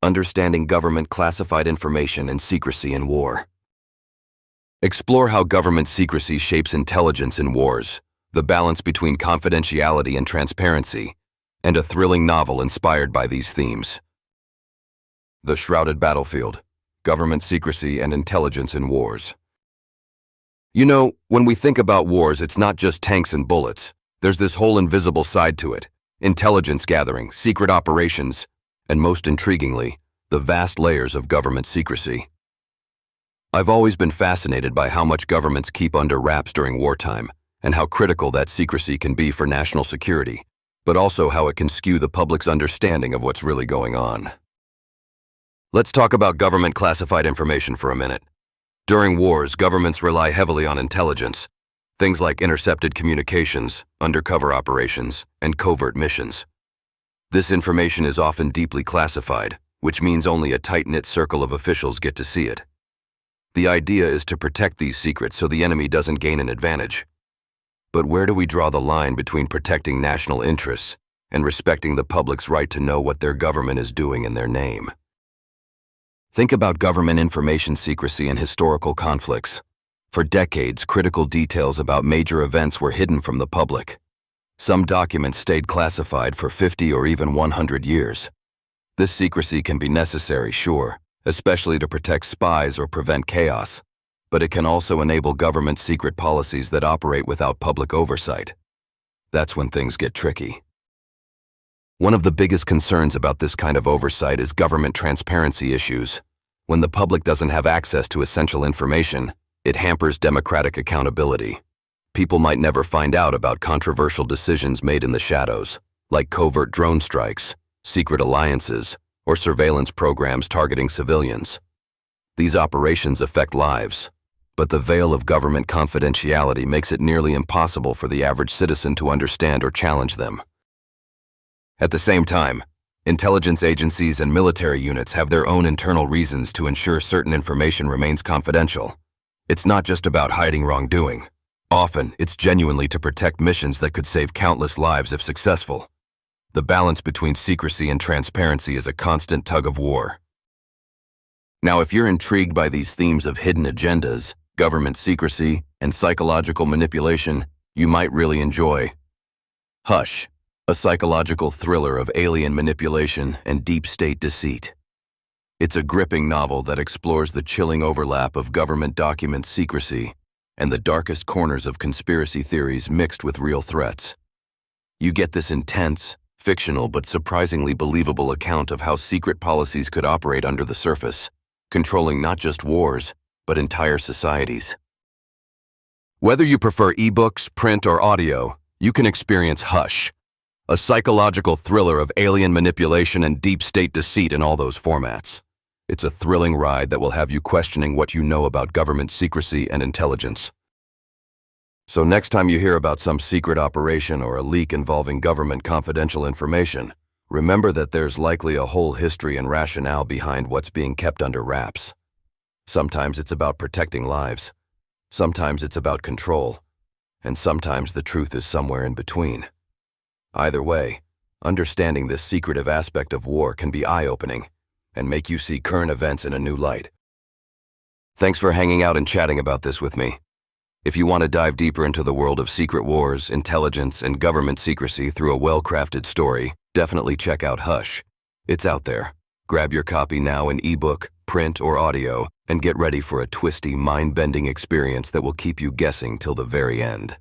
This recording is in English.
Understanding government classified information and secrecy in war. Explore how government secrecy shapes intelligence in wars, the balance between confidentiality and transparency, and a thrilling novel inspired by these themes. The Shrouded Battlefield: Government Secrecy and Intelligence in Wars. You know, when we think about wars, it's not just tanks and bullets. There's this whole invisible side to it: intelligence gathering, secret operations, and most intriguingly, the vast layers of government secrecy. I've always been fascinated by how much governments keep under wraps during wartime, and how critical that secrecy can be for national security, but also how it can skew the public's understanding of what's really going on. Let's talk about government classified information for a minute. During wars, governments rely heavily on intelligence, things like intercepted communications, undercover operations, and covert missions. This information is often deeply classified, which means only a tight-knit circle of officials get to see it. The idea is to protect these secrets so the enemy doesn't gain an advantage. But where do we draw the line between protecting national interests and respecting the public's right to know what their government is doing in their name? Think about government information secrecy and historical conflicts. For decades, critical details about major events were hidden from the public. Some documents stayed classified for 50 or even 100 years. This secrecy can be necessary, sure, especially to protect spies or prevent chaos, but it can also enable government secret policies that operate without public oversight. That's when things get tricky. One of the biggest concerns about this kind of oversight is government transparency issues. When the public doesn't have access to essential information, it hampers democratic accountability. People might never find out about controversial decisions made in the shadows, like covert drone strikes, secret alliances, or surveillance programs targeting civilians. These operations affect lives, but the veil of government confidentiality makes it nearly impossible for the average citizen to understand or challenge them. At the same time, intelligence agencies and military units have their own internal reasons to ensure certain information remains confidential. It's not just about hiding wrongdoing. Often, it's genuinely to protect missions that could save countless lives if successful. The balance between secrecy and transparency is a constant tug-of-war. Now, if you're intrigued by these themes of hidden agendas, government secrecy, and psychological manipulation, you might really enjoy Hush, a psychological thriller of alien manipulation and deep state deceit. It's a gripping novel that explores the chilling overlap of government document secrecy and the darkest corners of conspiracy theories mixed with real threats. You get this intense, fictional but surprisingly believable account of how secret policies could operate under the surface, controlling not just wars, but entire societies. Whether you prefer ebooks, print, or audio, you can experience Hush, a psychological thriller of alien manipulation and deep state deceit in all those formats. It's a thrilling ride that will have you questioning what you know about government secrecy and intelligence. So next time you hear about some secret operation or a leak involving government confidential information, remember that there's likely a whole history and rationale behind what's being kept under wraps. Sometimes it's about protecting lives, sometimes it's about control, and sometimes the truth is somewhere in between. Either way, understanding this secretive aspect of war can be eye-opening and make you see current events in a new light. Thanks for hanging out and chatting about this with me. If you want to dive deeper into the world of secret wars, intelligence, and government secrecy through a well-crafted story, definitely check out Hush. It's out there. Grab your copy now in ebook, print, or audio, and get ready for a twisty, mind-bending experience that will keep you guessing till the very end.